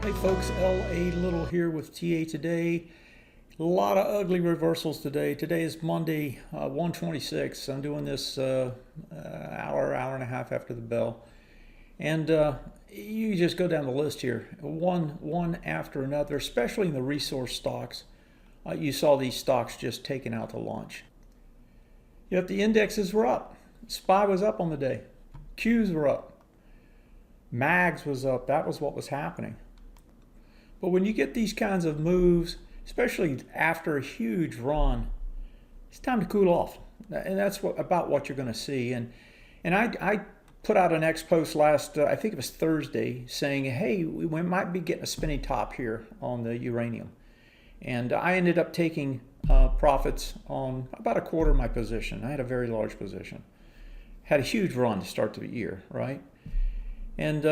Hey folks, LA Little here with TA today. A lot of ugly reversals today. Today is Monday, 1:26. I'm doing this hour and a half after the bell. And you just go down the list here, one after another, especially in the resource stocks. You saw these stocks just taken out to lunch. Yet the indexes were up. SPY was up on the day. Qs were up. MAGs was up. That was what was happening. But when you get these kinds of moves, especially after a huge run, it's time to cool off. And that's about what you're going to see. And I put out an X post last, I think it was Thursday, saying, hey, we might be getting a spinning top here on the uranium. And I ended up taking profits on about a quarter of my position. I had a very large position. Had a huge run to start the year, right? And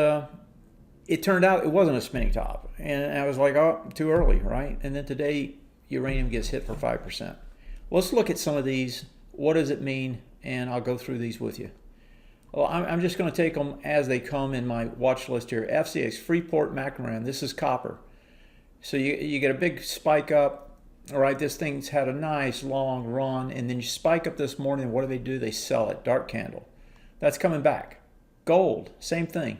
it turned out it wasn't a spinning top. And I was like, oh, too early, right? And then today, uranium gets hit for 5%. Let's look at some of these. What does it mean? And I'll go through these with you. Well, I'm just going to take them as they come in my watch list here. FCX, Freeport, McMoran. This is copper. So you get a big spike up. All right, this thing's had a nice long run. And then you spike up this morning. What do? They sell it. Dark candle. That's coming back. Gold, same thing.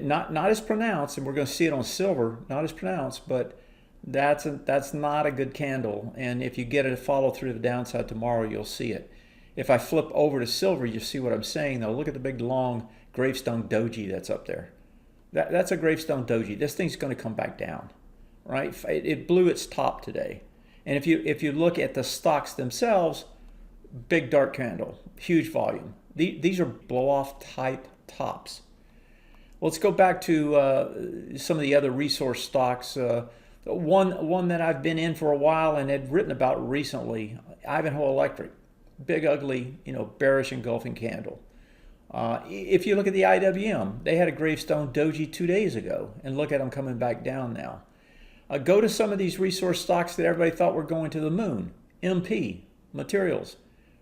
Not as pronounced, and we're going to see it on silver, not as pronounced, but that's not a good candle. And if you get it to follow through to the downside tomorrow, you'll see it. If I flip over to silver, you'll see what I'm saying, though. Look at the big, long Gravestone doji that's up there. That's a Gravestone doji. This thing's going to come back down, right? It blew its top today. And if you look at the stocks themselves, big dark candle, huge volume. These are blow-off type tops. Let's go back to some of the other resource stocks. One that I've been in for a while and had written about recently, Ivanhoe Electric. Big, ugly, bearish engulfing candle. If you look at the IWM, they had a Gravestone doji 2 days ago, and look at them coming back down now. Go to some of these resource stocks that everybody thought were going to the moon. MP, materials,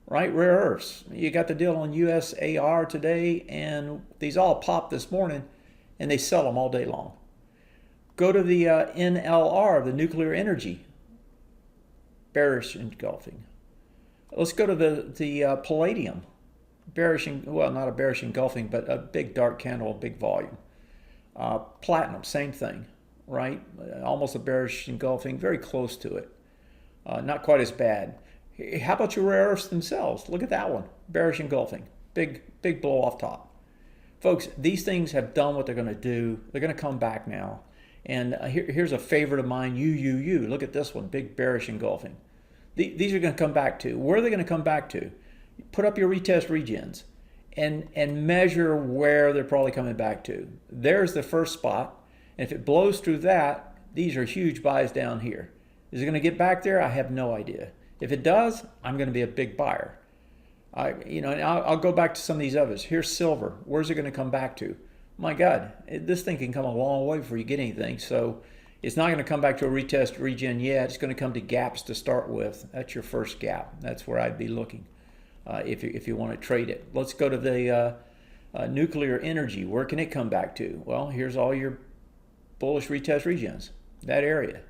right? Rare earths. You got the deal on USAR today, and these all popped this morning, and they sell them all day long. Go to the NLR, the nuclear energy, bearish engulfing. Let's go to the palladium, bearish, well, not a bearish engulfing, but a big dark candle, big volume. Platinum, same thing, right? Almost a bearish engulfing, very close to it. Not quite as bad. How about your rare earths themselves? Look at that one, bearish engulfing, big blow off top. Folks, these things have done what they're going to do. They're going to come back now. And here's a favorite of mine, UUUU. Look at this one, big bearish engulfing. These are going to come back to. Where are they going to come back to? Put up your retest regens and measure where they're probably coming back to. There's the first spot. And if it blows through that, these are huge buys down here. Is it going to get back there? I have no idea. If it does, I'm going to be a big buyer. And I'll go back to some of these others. Here's silver. Where's it going to come back to? My God, this thing can come a long way before you get anything. So it's not going to come back to a retest regen yet. It's going to come to gaps to start with. That's your first gap. That's where I'd be looking if you want to trade it. Let's go to the nuclear energy. Where can it come back to? Well, here's all your bullish retest regens. That area.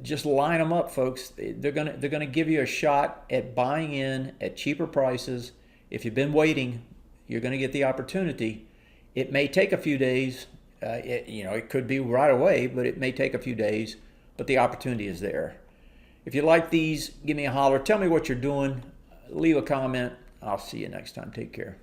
Just line them up, folks. They're gonna give you a shot at buying in at cheaper prices. If you've been waiting, you're going to get the opportunity. It may take a few days. It could be right away, but it may take a few days. But the opportunity is there. If you like these, give me a holler. Tell me what you're doing. Leave a comment. I'll see you next time. Take care.